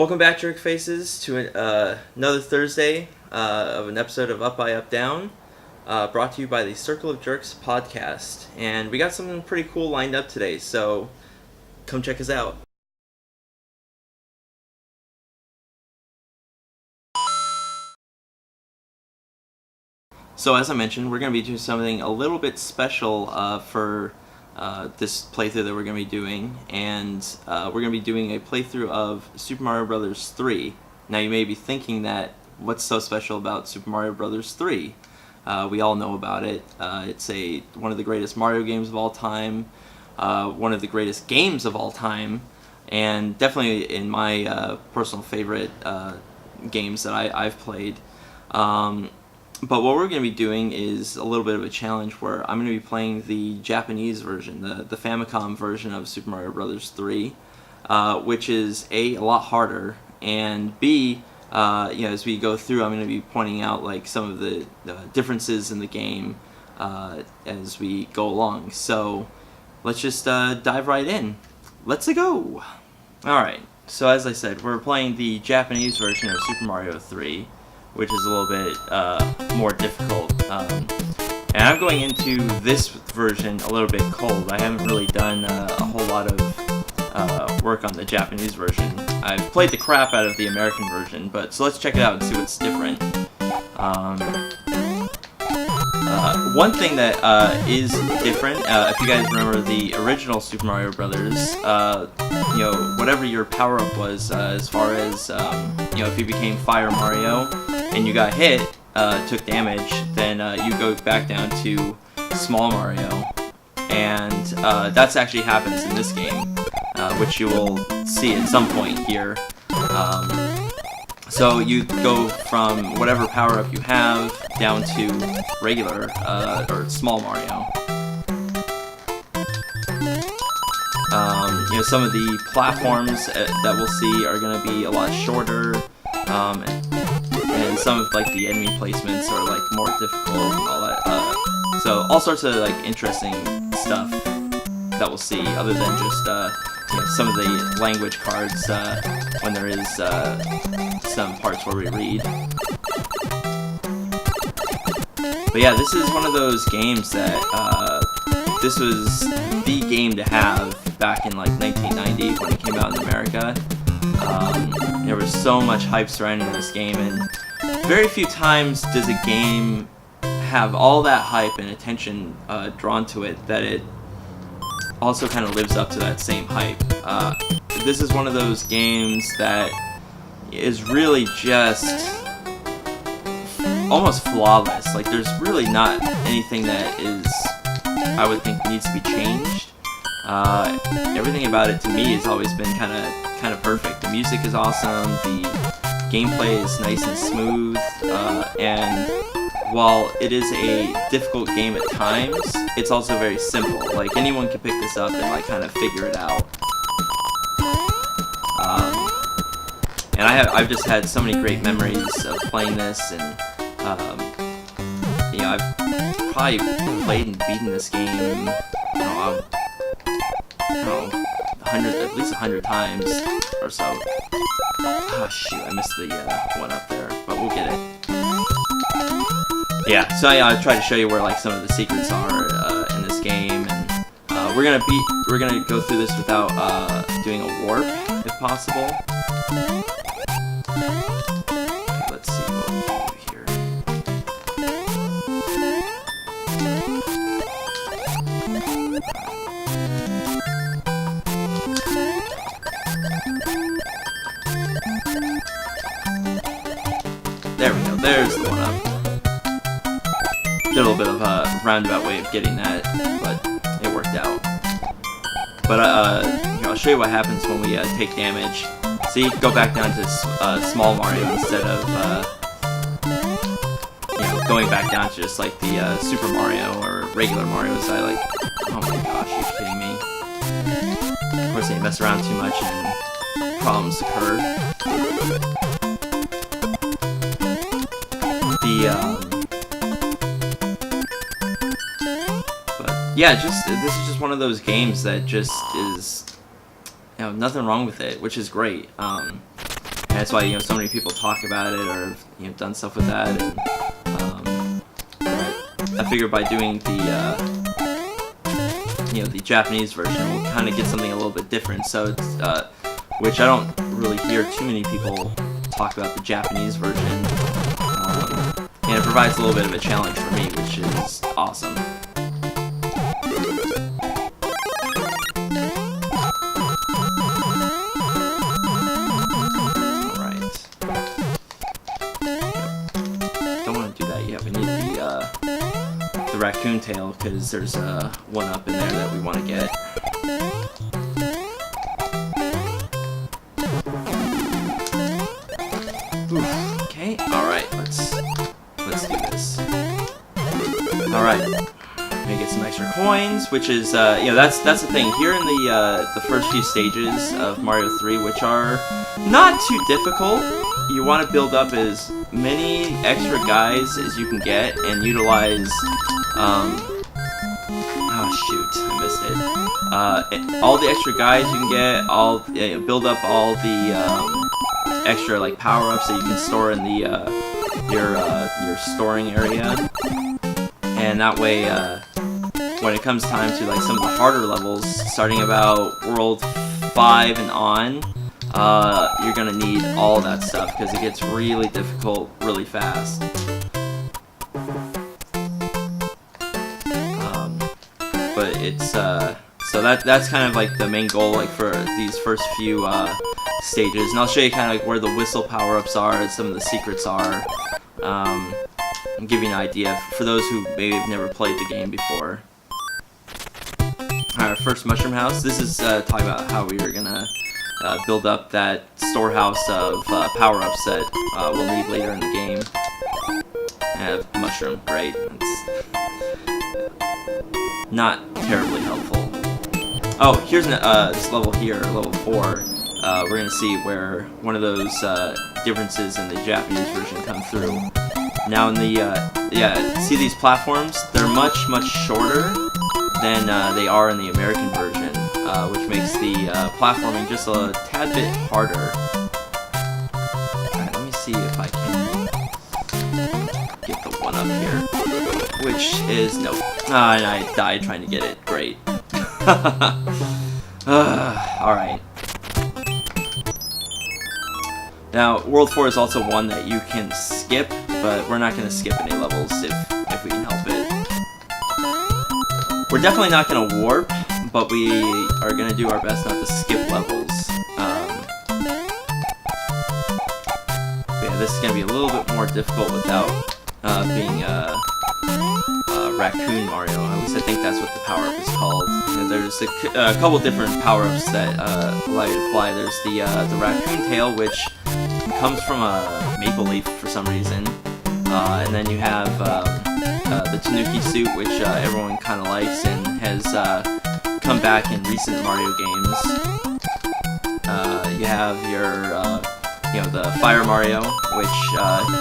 Welcome back, Jerk Faces, to another Thursday of an episode of Up By UpDown, brought to you by the Circle of Jerks podcast. And we got something pretty cool lined up today, so come check us out. So as I mentioned, we're going to be doing something a little bit special for this playthrough that we're going to be doing, and we're going to be doing a playthrough of Super Mario Bros. 3. Now you may be thinking that, what's so special about Super Mario Bros. 3? We all know about it. It's one of the greatest Mario games of all time, one of the greatest games of all time, and definitely in my personal favorite games that I've played. But what we're going to be doing is a little bit of a challenge where I'm going to be playing the Japanese version, the Famicom version of Super Mario Bros. 3, which is A, a lot harder, and B, as we go through, I'm going to be pointing out like some of the differences in the game as we go along. So let's just dive right in. Let's go! Alright, so as I said, we're playing the Japanese version of Super Mario 3. Which is a little bit more difficult. And I'm going into this version a little bit cold. I haven't really done a whole lot of work on the Japanese version. I've played the crap out of the American version, so let's check it out and see what's different. One thing that is different, if you guys remember the original Super Mario Brothers, whatever your power-up was, as far as, if you became Fire Mario, and you got hit, took damage, then you go back down to Small Mario, and that's actually happens in this game, which you will see at some point here. So you go from whatever power-up you have down to regular, or Small Mario. Some of the platforms that we'll see are going to be a lot shorter, and some of like the enemy placements are like more difficult and all that. So all sorts of like interesting stuff that we'll see, other than just some of the language cards when there is some parts where we read. But yeah, this is one of those games that this was the game to have back in like 1990 when it came out in America. There was so much hype surrounding this game, and very few times does a game have all that hype and attention drawn to it that it also kind of lives up to that same hype. This is one of those games that is really just almost flawless. Like, there's really not anything that is, I would think, needs to be changed. Everything about it to me has always been kind of perfect. The music is awesome, the gameplay is nice and smooth, and while it is a difficult game at times, it's also very simple. Like, anyone can pick this up and like kind of figure it out. And I've just had so many great memories of playing this, and I've probably played and beaten this game, at least 100 times or so. Oh shoot, I missed the one up there, but we'll get it. Yeah, so I tried to show you where like some of the secrets are in this game, and we're gonna go through this without doing a warp, if possible. Okay, let's see what we can do here. There we go, there's the one up. Did a little bit of a roundabout way of getting that, but it worked out. But here, I'll show you what happens when we take damage. See, go back down to Small Mario instead of going back down to just like the Super Mario or regular Marios. Oh my gosh, are you kidding me? Of course, they mess around too much and problems occur. But yeah, this is just one of those games that just is, nothing wrong with it, which is great. and that's why so many people talk about it or have done stuff with that. And I figured by doing the Japanese version, we'll kind of get something a little bit different. So it's which I don't really hear too many people talk about the Japanese version, and it provides a little bit of a challenge for me, which is awesome. Raccoon tail, because there's one up in there that we want to get. Oof. Okay, alright, let's do this. Alright, gonna get some extra coins, which is that's the thing here in the first few stages of Mario 3, which are not too difficult. You want to build up as many extra guys as you can get and utilize oh shoot, I missed it. All the extra guys you can get, build up all the extra like power-ups that you can store in the your storing area, and that way when it comes time to like some of the harder levels, starting about World 5 and on, you're gonna need all that stuff because it gets really difficult really fast. But it's so that's kind of like the main goal, like for these first few stages, and I'll show you kind of like where the whistle power-ups are and some of the secrets are, and give you an idea for those who maybe have never played the game before. Our first mushroom house. This is talking about how we were gonna build up that storehouse of power-ups that we'll need later in the game. And mushroom, right? It's not terribly helpful. Oh, here's this level here, level 4. We're gonna see where one of those differences in the Japanese version come through. Now in the see these platforms? They're much shorter than they are in the American version, which makes the platforming just a tad bit harder. Alright, let me see if I can get the one up here, which is nope. And I died trying to get it. Great. Alright. Now, World 4 is also one that you can skip, but we're not going to skip any levels if we can help it. We're definitely not going to warp, but we are going to do our best not to skip levels. But yeah, this is going to be a little bit more difficult without being Raccoon Mario. At least I think that's what the power-up is called. And there's a couple different power-ups that allow you to fly. There's the Raccoon Tail, which comes from a maple leaf for some reason. And then you have the Tanuki suit, which everyone kind of likes and has come back in recent Mario games. You have your the Fire Mario, which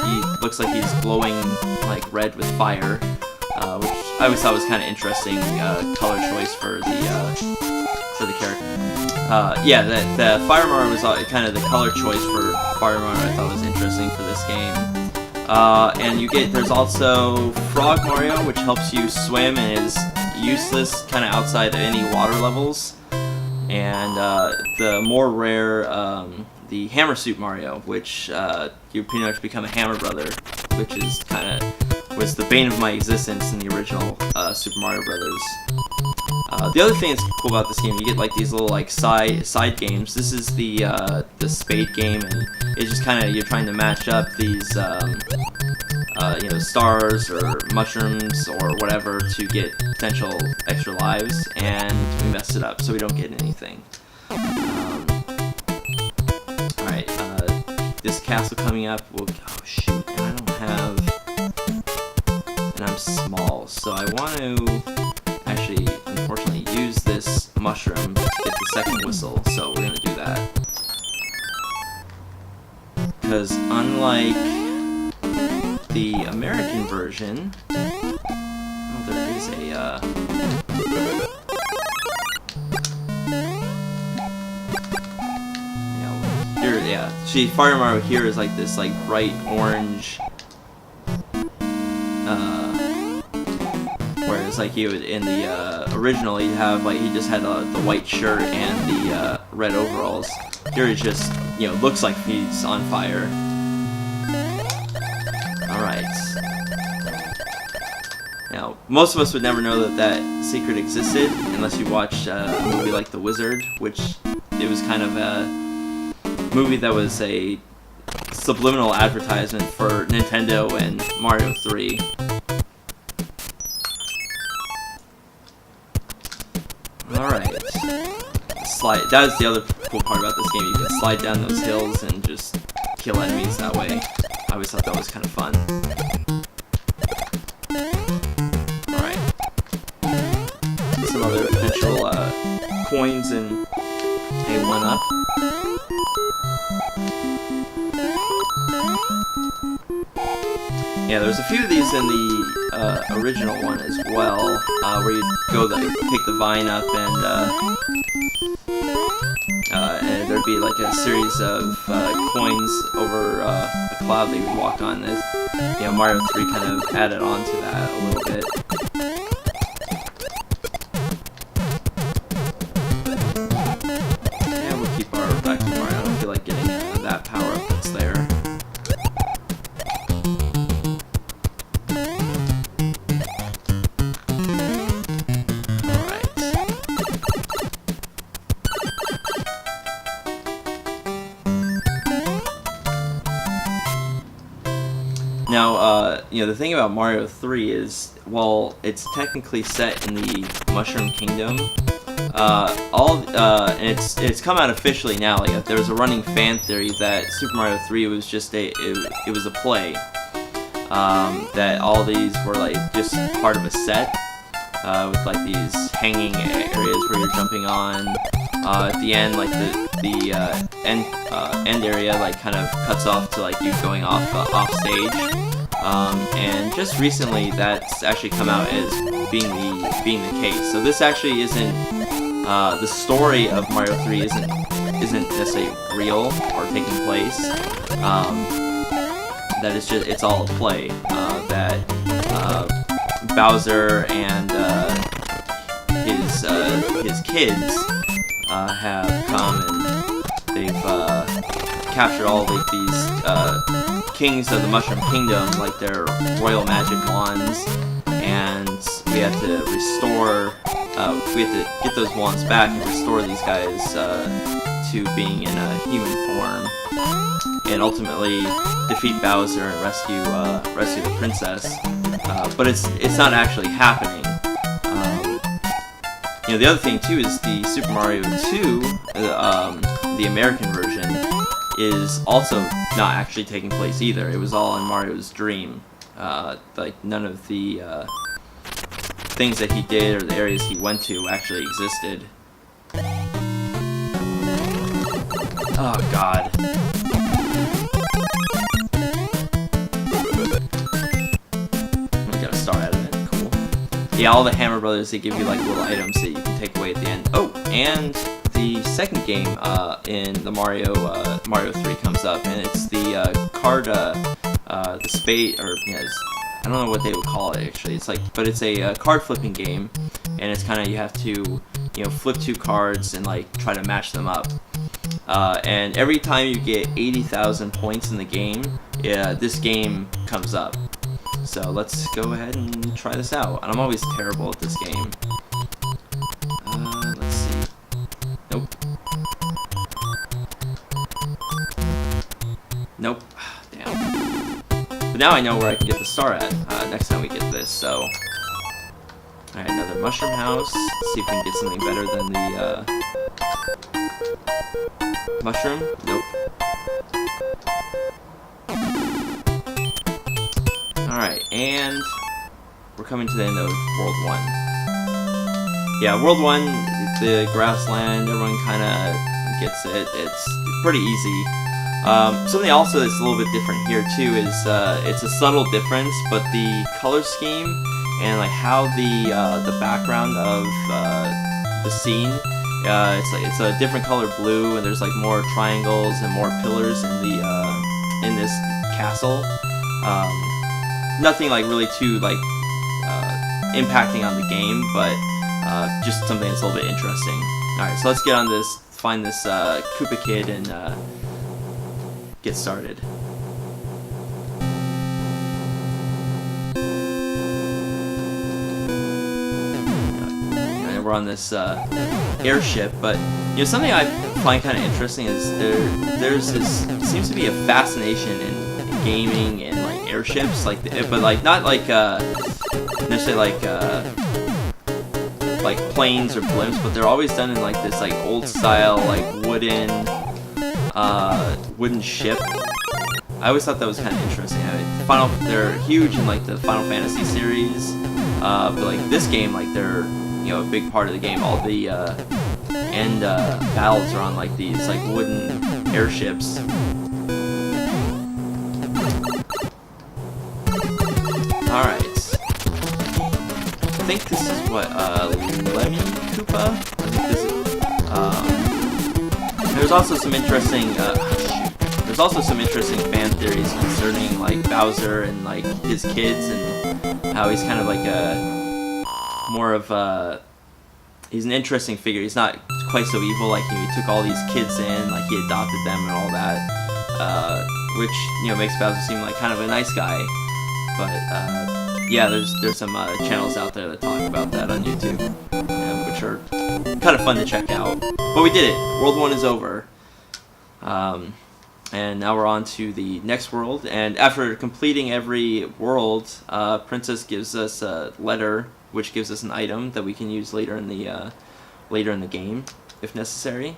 he looks like he's glowing like red with fire, which I always thought was kind of interesting color choice for the character. Yeah, the Fire Mario was kind of the color choice for Fire Mario. I thought was interesting for this game. And there's also Frog Mario, which helps you swim and is useless kind of outside of any water levels. And the more rare, the Hammer Suit Mario, which you pretty much become a Hammer Brother, which is was the bane of my existence in the original Super Mario Brothers. The other thing that's cool about this game, you get like these little like side games. This is the spade game, and it's just kind of you're trying to match up these stars or mushrooms or whatever to get potential extra lives, and we messed it up, so we don't get anything. Alright, this castle coming up, oh shoot, and I don't have, and I'm small, so I want to actually, unfortunately, use this mushroom to get the second whistle, so we're going to do that. Because unlike the American version, oh, there is a, yeah. See, Fire Mario here is like this like bright orange. Whereas like he would in the original, he'd have like he just had the white shirt and the red overalls. Here he just looks like he's on fire. All right. Now, most of us would never know that that secret existed unless you watched a movie like The Wizard, which it was kind of a movie that was a subliminal advertisement for Nintendo and Mario 3. Alright. Slide. That is the other cool part about this game. You can slide down those hills and just kill enemies that way. I always thought that was kind of fun. Some other potential coins and a 1-up. Yeah, there's a few of these in the original one as well, where you go take the vine up and there'd be like a series of coins over a cloud that you would walk on. Mario 3 kind of added on to that a little bit. Back to Mario. I don't feel like getting that power up that's there. Alright. Now, the thing about Mario 3 is, while it's technically set in the Mushroom Kingdom, and it's come out officially now. Like, there's a running fan theory that Super Mario 3 was just it was a play. That all these were like just part of a set with like these hanging areas where you're jumping on. At the end, like the end area like kind of cuts off to like you going off stage. And just recently, that's actually come out as being the case. So this actually isn't. The story of Mario 3 isn't necessarily real or taking place. That it's all a play. That Bowser and his kids have come and they've captured all like these kings of the Mushroom Kingdom, like their royal magic wands, and we have to restore. We have to get those wands back and restore these guys to being in a human form, and ultimately defeat Bowser and rescue the princess. But it's not actually happening. The other thing too is the Super Mario 2, the American version, is also not actually taking place either. It was all in Mario's dream. Like none of the things that he did or the areas he went to actually existed. Oh god. I got a star out of it. Cool. Yeah, all the Hammer Brothers, they give you like little items that you can take away at the end. Oh, and the second game in the Mario 3 comes up, and it's the card, the spade, or I don't know what they would call it actually. It's like, but it's a card flipping game, and it's kind of you have to flip two cards and like try to match them up. And every time you get 80,000 points in the game, this game comes up. So let's go ahead and try this out. And I'm always terrible at this game. Let's see. Nope. Nope. Damn. But now I know where I can get the star at next time we get this. So, alright, another mushroom house. Let's see if we can get something better than the mushroom. Nope. Alright, and we're coming to the end of World 1. Yeah, World 1, the grassland, everyone kind of gets it. It's pretty easy. Something also that's a little bit different here too is it's a subtle difference, but the color scheme and like how the background of the scene It's a different color blue, and there's like more triangles and more pillars in this castle. Nothing like really too like impacting on the game, but just something that's a little bit interesting. All right, so let's get on this, find this Koopa Kid, and get started. We're on this airship, but something I find kind of interesting is there's this seems to be a fascination in gaming and like airships, like but like not like necessarily like planes or blimps, but they're always done in like this like old style like wooden ship. I always thought that was kind of interesting. They're huge in like the Final Fantasy series, but like this game, like they're a big part of the game. All the end battles are on like these like wooden airships. Alright. I think this is what, Lemmy Koopa? I think this is, there's also some interesting, there's also some interesting fan theories concerning like Bowser and like his kids, and how he's kind of like more of he's an interesting figure. He's not quite so evil. Like he took all these kids in, like he adopted them and all that, which makes Bowser seem like kind of a nice guy. But yeah, there's some channels out there that talk about that on YouTube, which are kind of fun to check out. But we did it. World 1 is over. And now we're on to the next world. And after completing every world, Princess gives us a letter, which gives us an item that we can use later in the game, if necessary.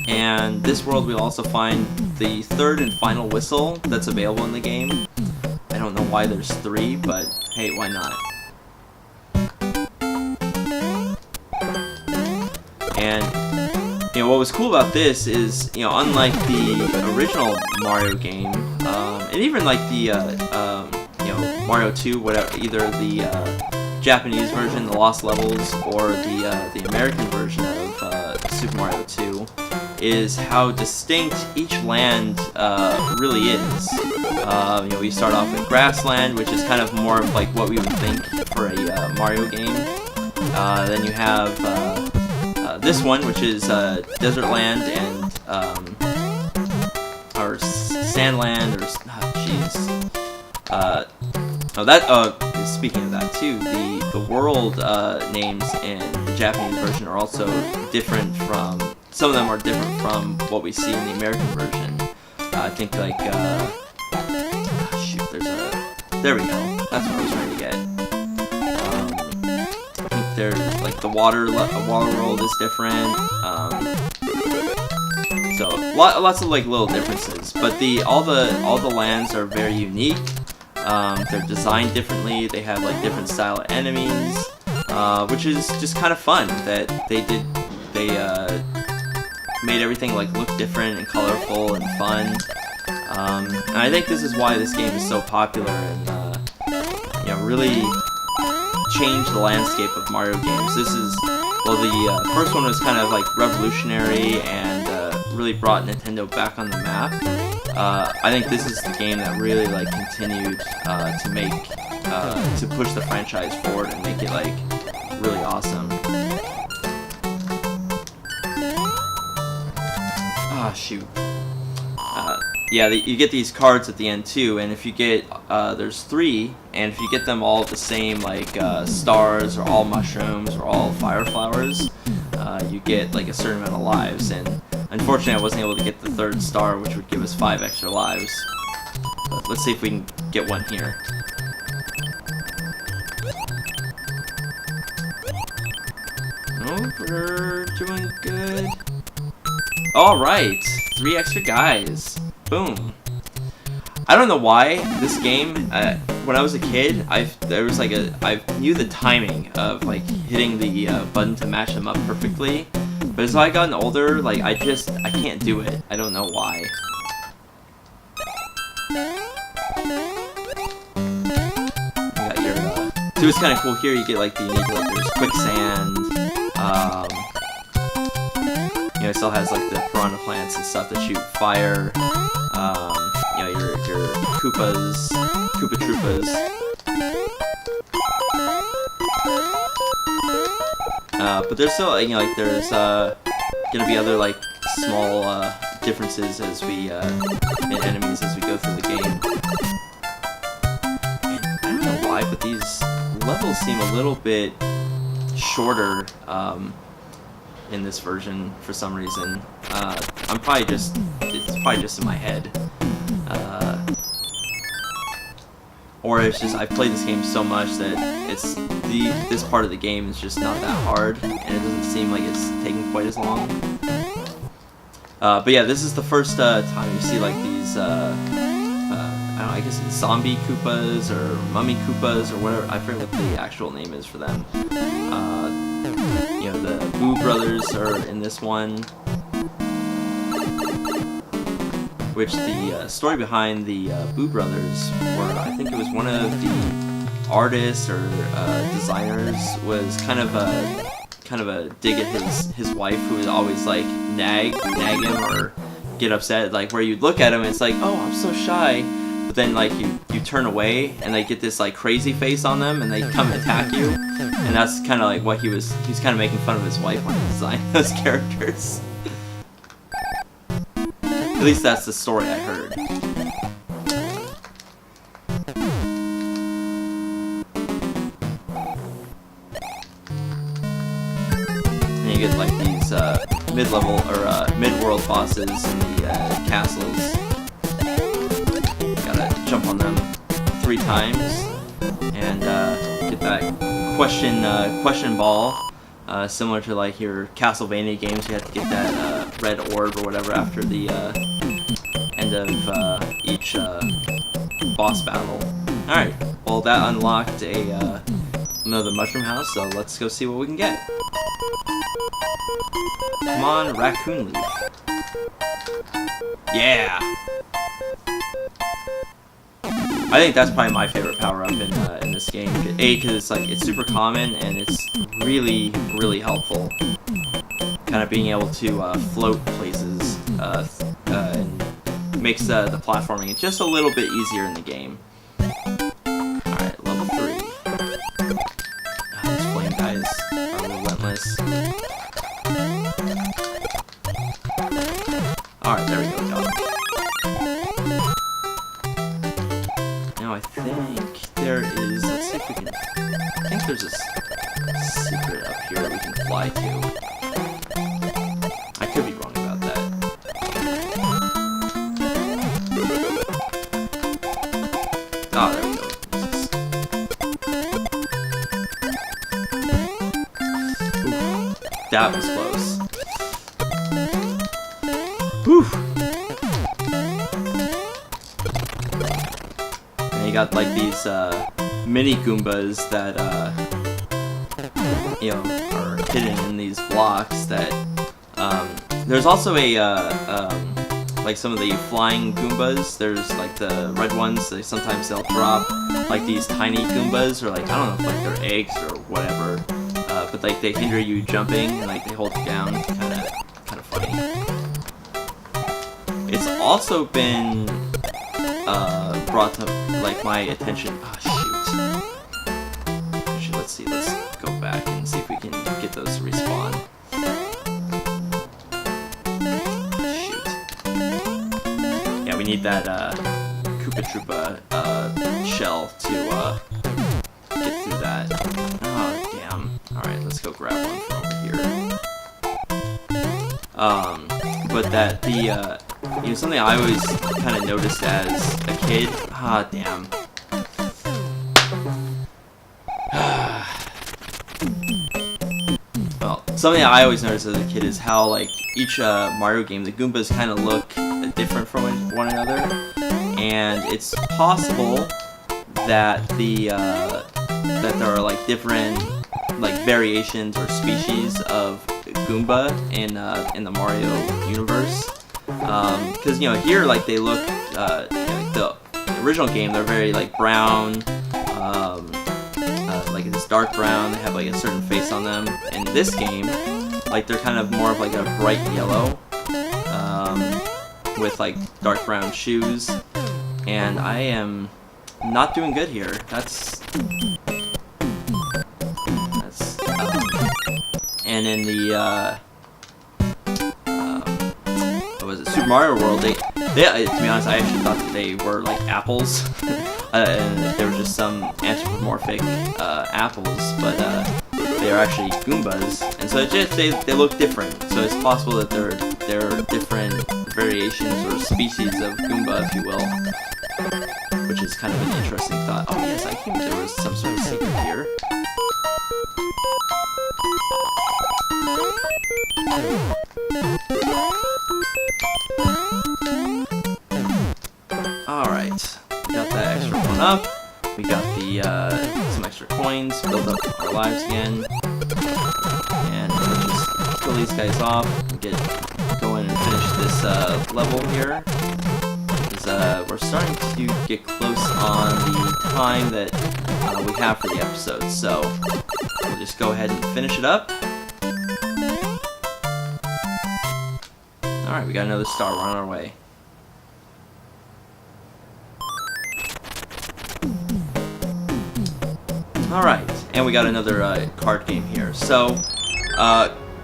And this world we'll also find the third and final whistle that's available in the game. I don't know why there's 3, but hey, why not? And what was cool about this is, unlike the original Mario game, and even like the Mario 2, whatever, either the Japanese version, the Lost Levels, or the American version of Super Mario 2, is how distinct each land really is. We start off with Grassland, which is kind of more of like what we would think for a Mario game. Then you have this one, which is Desert Land and or Sandland, or speaking of that too, the world names in the Japanese version are also different from. Some of them are different from what we see in the American version. I think like there we go. That's what I was trying to get. I think there's like the water world is different. So lots of like little differences, but all the lands are very unique. They're designed differently. They have like different style enemies, which is just kind of fun that they made everything like look different and colorful and fun. And I think this is why this game is so popular and really changed the landscape of Mario games. This is, well, the first one was kind of like revolutionary and really brought Nintendo back on the map. I think this is the game that really like continued to make to push the franchise forward and make it like really awesome. Ah, shoot. Yeah, you get these cards at the end too, and if you get, there's 3, and if you get them all the same, like stars or all mushrooms or all fire flowers, you get like a certain amount of lives. And unfortunately, I wasn't able to get the 3rd star, which would give us 5 extra lives. But let's see if we can get one here. Oh, we're doing good. Alright, 3 extra guys. Boom. I don't know why this game, when I was a kid, I knew the timing of like hitting the button to match them up perfectly. But as I gotten older, like I can't do it. I don't know why. You got your, so it's kind of cool here. You get like the unique, like there's quicksand, it still has like the piranha plants and stuff that shoot fire. You know, your Koopas, Koopa Troopas. But there's still, you know, like there's gonna be other like small differences as we in enemies as we go through the game. And I don't know why, but these levels seem a little bit shorter in this version for some reason. It's probably just in my head. Or it's just I've played this game so much that this part of the game is just not that hard, and it doesn't seem like it's taking quite as long. But yeah, this is the first time you see like these I don't know, I guess it's zombie Koopas or mummy Koopas or whatever. I forget what the actual name is for them. You know, the Boo brothers are in this one. Which the story behind the Boo brothers were, I think it was one of the artists or designers was kind of a dig at his wife, who would always like nag him or get upset, like where you'd look at him and it's like, oh, I'm so shy, but then like you turn away and they get this like crazy face on them and they come and attack you, and that's kind of like what he's kind of making fun of his wife when he designed those characters. At least that's the story I heard. And you get like these mid-level or mid-world bosses in the castles. Gotta jump on them 3 times and get that question ball. Similar to like your Castlevania games, you have to get that red orb or whatever after the end of each boss battle. Alright, well that unlocked another mushroom house, so let's go see what we can get. Come on, raccoon leaf. Yeah! I think that's probably my favorite power-up in this game. A, because it's super common and it's really, really helpful. Kind of being able to float places and makes the platforming just a little bit easier in the game. Alright, level 3. These flame guys are relentless. Alright, there we go, got it. Now I think there is, let's see if we can, I think there's a secret up here that we can fly to. I could be wrong about that. Ah, there we go. Ooh, that was close. Whew. And you got like these mini Goombas that you know, are hidden in these blocks. That there's also a like some of the flying Goombas. There's like the red ones. Sometimes they'll drop like these tiny Goombas, or like I don't know if like they're eggs or whatever. But like they hinder you jumping and like they hold you down. Kind of funny. It's also been brought to like my attention. Oh shoot! Actually, let's see. Let's go back and see if we can get those to respawn. Shoot! Yeah, we need that Koopa Troopa shell to get through that. Oh damn! All right, let's go grab one from over here. But that the you know, something I always kind of noticed as a kid. Ah, damn. Well, something I always noticed as a kid is how like each Mario game, the Goombas kind of look different from one another, and it's possible that that there are like different like variations or species of Goomba in the Mario universe. Because you know, here like they look like the original game, they're very like brown, like this dark brown. They have like a certain face on them. In this game, Like they're kind of more of like a bright yellow, with like dark brown shoes, and I am not doing good here. And in the what was it, Super Mario World, they to be honest, I actually thought that they were like apples, and there were just some anthropomorphic apples, but they are actually Goombas, and so it's just they look different. So it's possible that there are different variations or species of Goomba, if you will, which is kind of an interesting thought. Oh yes, I think there was some sort of secret here. Alright, we got that extra one up. We got the some extra coins, build up our lives again. And let's just kill these guys off and go in and finish this level here. Because we're starting to get close on the time that we have for the episode. So we'll just go ahead and finish it up. Alright, we got another star. We're on our way. Alright, and we got another card game here. So,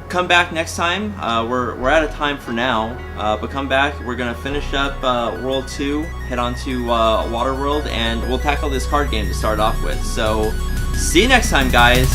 come back next time. We're out of time for now, but come back. We're going to finish up World 2, head on to Water World, and we'll tackle this card game to start off with. So, see you next time, guys!